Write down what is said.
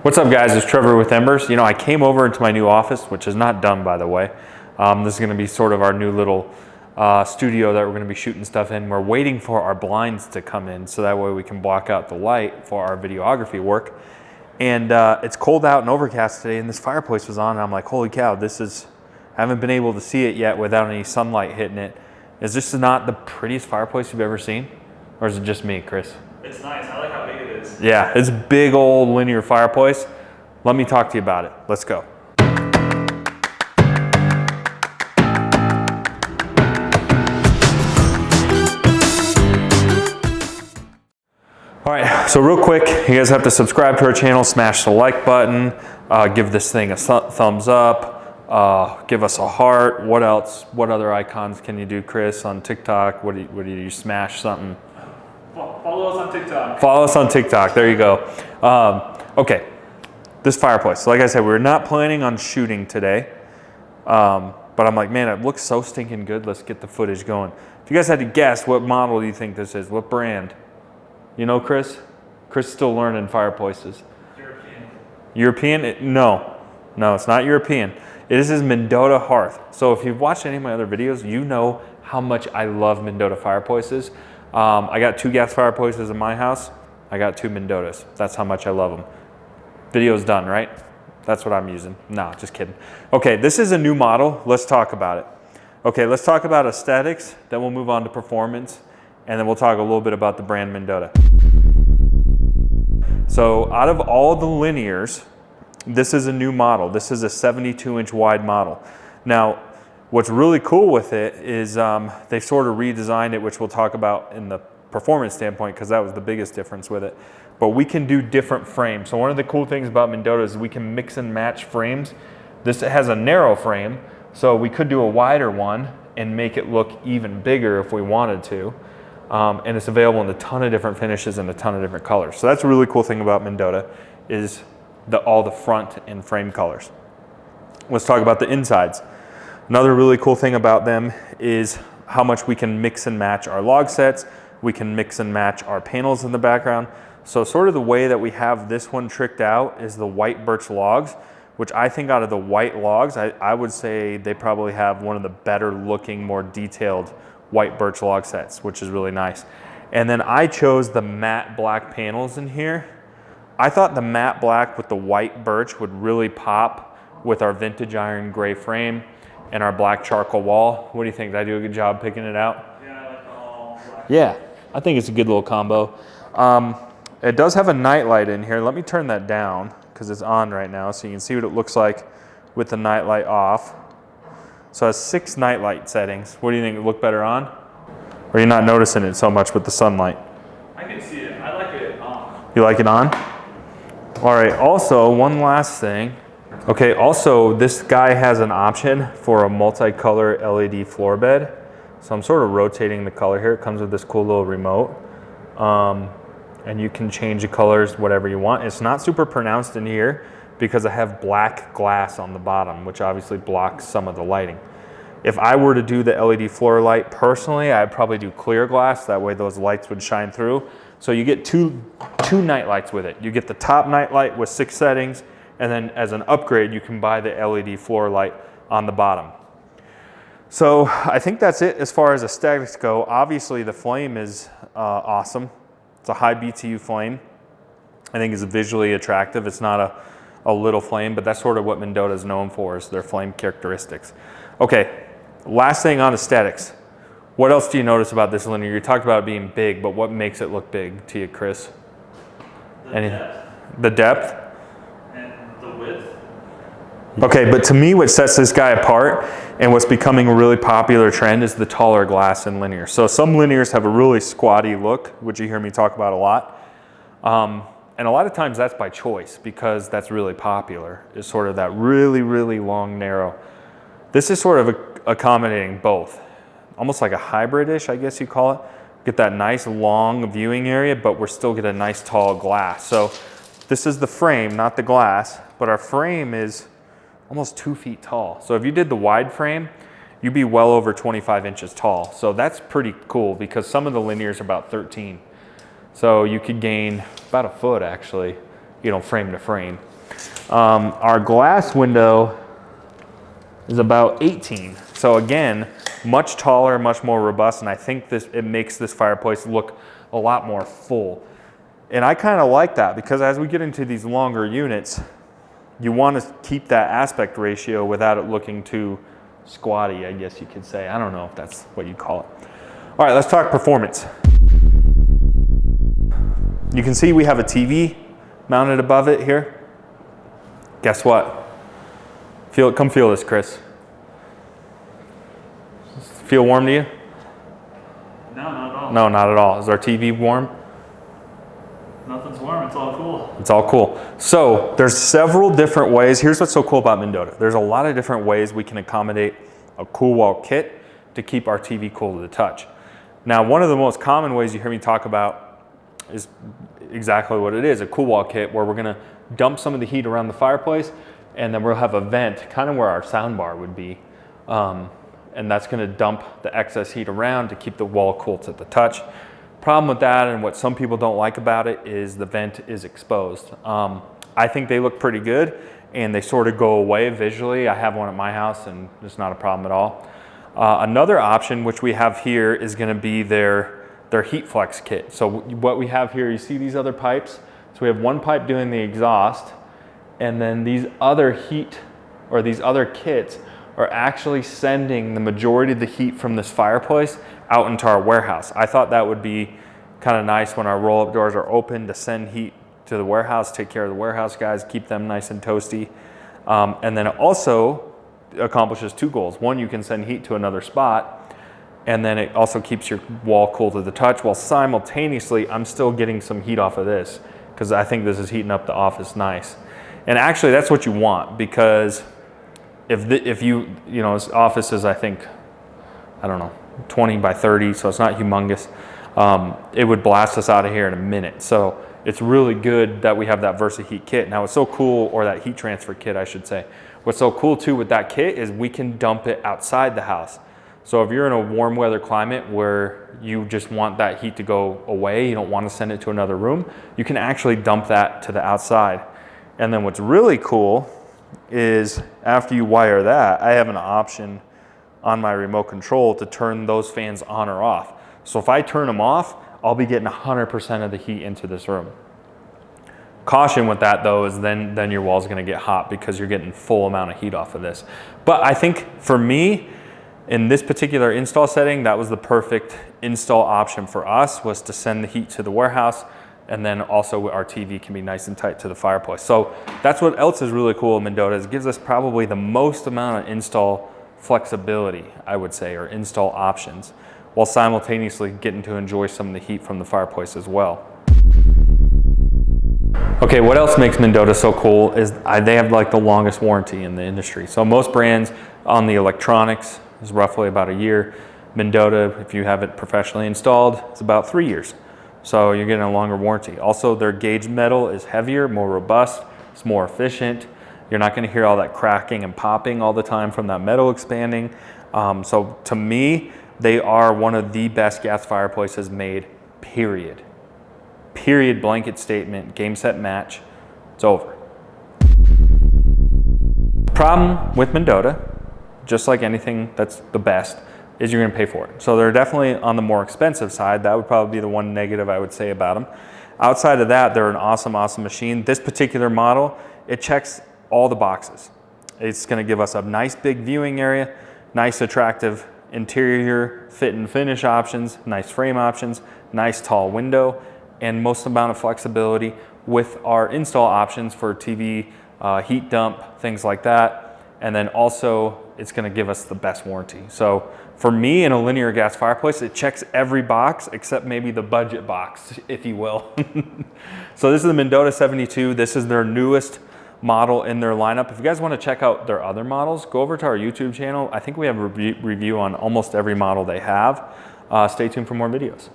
What's up guys, it's Trevor with Embers. You know, I came over into my new office, which is not done by the way. This is gonna be sort of our new little studio that we're gonna be shooting stuff in. We're waiting for our blinds to come in so that way we can block out the light for our videography work. And it's cold out and overcast today and this fireplace was on and I'm like, holy cow, I haven't been able to see it yet without any sunlight hitting it. Is this not the prettiest fireplace you've ever seen? Or is it just me, Chris? It's nice, I like how big it is. Yeah, it's a big old linear fireplace. Let me talk to you about it. Let's go. All right, so real quick, you guys have to subscribe to our channel, smash the like button, give this thing a thumbs up, give us a heart. What else? What other icons can you do, Chris, on TikTok? What do you smash something? Follow us on TikTok. Follow us on TikTok, there you go. Okay, this fireplace. Like I said, we're not planning on shooting today, but I'm like, man, it looks so stinking good. Let's get the footage going. If you guys had to guess, what model do you think this is? What brand? You know, Chris? Chris is still learning fireplaces. European. European? No, it's not European. This is Mendota hearth. So if you've watched any of my other videos, you know how much I love Mendota fireplaces. I got 2 gas fireplaces in my house. I got 2 Mendotas. That's how much I love them. Video's done, right? That's what I'm using. No, just kidding. Okay, this is a new model. Let's talk about it. Okay, let's talk about aesthetics, then we'll move on to performance, and then we'll talk a little bit about the brand Mendota. So out of all the linears, this is a new model. This is a 72-inch wide model. Now, what's really cool with it is they've sort of redesigned it, which we'll talk about in the performance standpoint, because that was the biggest difference with it. But we can do different frames. So one of the cool things about Mendota is we can mix and match frames. This has a narrow frame, so we could do a wider one and make it look even bigger if we wanted to. And it's available in a ton of different finishes and a ton of different colors. So that's a really cool thing about Mendota is all the front and frame colors. Let's talk about the insides. Another really cool thing about them is how much we can mix and match our log sets. We can mix and match our panels in the background. So sort of the way that we have this one tricked out is the white birch logs, which I think out of the white logs, I would say they probably have one of the better looking, more detailed white birch log sets, which is really nice. And then I chose the matte black panels in here. I thought the matte black with the white birch would really pop with our vintage iron gray frame and our black charcoal wall. What do you think? Did I do a good job picking it out? Yeah, I like the all black. Yeah, I think it's a good little combo. It does have a night light in here. Let me turn that down because it's on right now so you can see what it looks like with the night light off. So it has 6 night light settings. What do you think? It look better on? Or are you not noticing it so much with the sunlight? I can see it. I like it on. You like it on? All right, also one last thing. Okay, also this guy has an option for a multicolor LED floor bed. So I'm sort of rotating the color here. It comes with this cool little remote. And you can change the colors, whatever you want. It's not super pronounced in here because I have black glass on the bottom, which obviously blocks some of the lighting. If I were to do the LED floor light personally, I'd probably do clear glass. That way those lights would shine through. So you get two night lights with it. You get the top night light with 6 settings, and then as an upgrade, you can buy the LED floor light on the bottom. So I think that's it as far as aesthetics go. Obviously the flame is awesome. It's a high BTU flame. I think it's visually attractive. It's not a little flame, but that's sort of what Mendota is known for, is their flame characteristics. Okay, last thing on aesthetics. What else do you notice about this linear? You talked about it being big, but what makes it look big to you, Chris? Depth. The depth? And the width. Okay, but to me what sets this guy apart and what's becoming a really popular trend is the taller glass in linear. So some linears have a really squatty look, which you hear me talk about a lot. And a lot of times that's by choice because that's really popular, is sort of that really, really long, narrow. This is sort of accommodating both. Almost like a hybrid-ish, I guess you call it. Get that nice long viewing area, but we're still get a nice tall glass. So this is the frame, not the glass, but our frame is almost 2 feet tall. So if you did the wide frame, you'd be well over 25 inches tall. So that's pretty cool because some of the linears are about 13. So you could gain about a foot actually, you know, frame to frame. Our glass window is about 18. So again, much taller, much more robust, and I think it makes this fireplace look a lot more full. And I kind of like that because as we get into these longer units, you want to keep that aspect ratio without it looking too squatty, I guess you could say. I don't know if that's what you'd call it. All right, let's talk performance. You can see we have a TV mounted above it here. Guess what? Come feel this, Chris. Feel warm to you? No, not at all. No, not at all. Is our TV warm? Nothing's warm, it's all cool. It's all cool. So there's several different ways. Here's what's so cool about Mendota. There's a lot of different ways we can accommodate a cool wall kit to keep our TV cool to the touch. Now, one of the most common ways you hear me talk about is exactly what it is, a cool wall kit where we're gonna dump some of the heat around the fireplace and then we'll have a vent kind of where our sound bar would be. And that's gonna dump the excess heat around to keep the wall cool to the touch. Problem with that and what some people don't like about it is the vent is exposed. I think they look pretty good and they sort of go away visually. I have one at my house and it's not a problem at all. Another option which we have here is gonna be their heat flex kit. So what we have here, you see these other pipes? So we have one pipe doing the exhaust and then these other heat or these other kits are actually sending the majority of the heat from this fireplace out into our warehouse. I thought that would be kind of nice when our roll-up doors are open to send heat to the warehouse, take care of the warehouse guys, keep them nice and toasty. And then it also accomplishes two goals. One, you can send heat to another spot, and then it also keeps your wall cool to the touch, while simultaneously I'm still getting some heat off of this because I think this is heating up the office nice. And actually that's what you want, because if you know, this office is, I think, I don't know, 20 by 30, so it's not humongous. It would blast us out of here in a minute. So it's really good that we have that Versa Heat kit. Now it's so cool, or that heat transfer kit, I should say. What's so cool too with that kit is we can dump it outside the house. So if you're in a warm weather climate where you just want that heat to go away, you don't want to send it to another room, you can actually dump that to the outside. And then what's really cool is after you wire that, I have an option on my remote control to turn those fans on or off. So if I turn them off, I'll be getting 100% of the heat into this room. Caution with that though is then your wall's gonna get hot because you're getting full amount of heat off of this. But I think for me, in this particular install setting, that was the perfect install option for us, was to send the heat to the warehouse, and then also our TV can be nice and tight to the fireplace. So that's what else is really cool in Mendota, is it gives us probably the most amount of install flexibility, I would say, or install options, while simultaneously getting to enjoy some of the heat from the fireplace as well. Okay, what else makes Mendota so cool is they have like the longest warranty in the industry. So most brands on the electronics is roughly about a year. Mendota, if you have it professionally installed, it's about 3 years. So you're getting a longer warranty. Also, their gauge metal is heavier, more robust, it's more efficient. You're not gonna hear all that cracking and popping all the time from that metal expanding. So to me, they are one of the best gas fireplaces made, period. Period, blanket statement, game, set, match, it's over. Problem with Mendota, just like anything that's the best, is you're gonna pay for it. So they're definitely on the more expensive side. That would probably be the one negative I would say about them. Outside of that, they're an awesome, awesome machine. This particular model, it checks all the boxes. It's gonna give us a nice big viewing area, nice attractive interior fit and finish options, nice frame options, nice tall window, and most amount of flexibility with our install options for TV, heat dump, things like that. And then also it's gonna give us the best warranty. So for me, in a linear gas fireplace, it checks every box except maybe the budget box, if you will. So this is the Mendota 72. This is their newest model in their lineup. If you guys wanna check out their other models, go over to our YouTube channel. I think we have a review on almost every model they have. Stay tuned for more videos.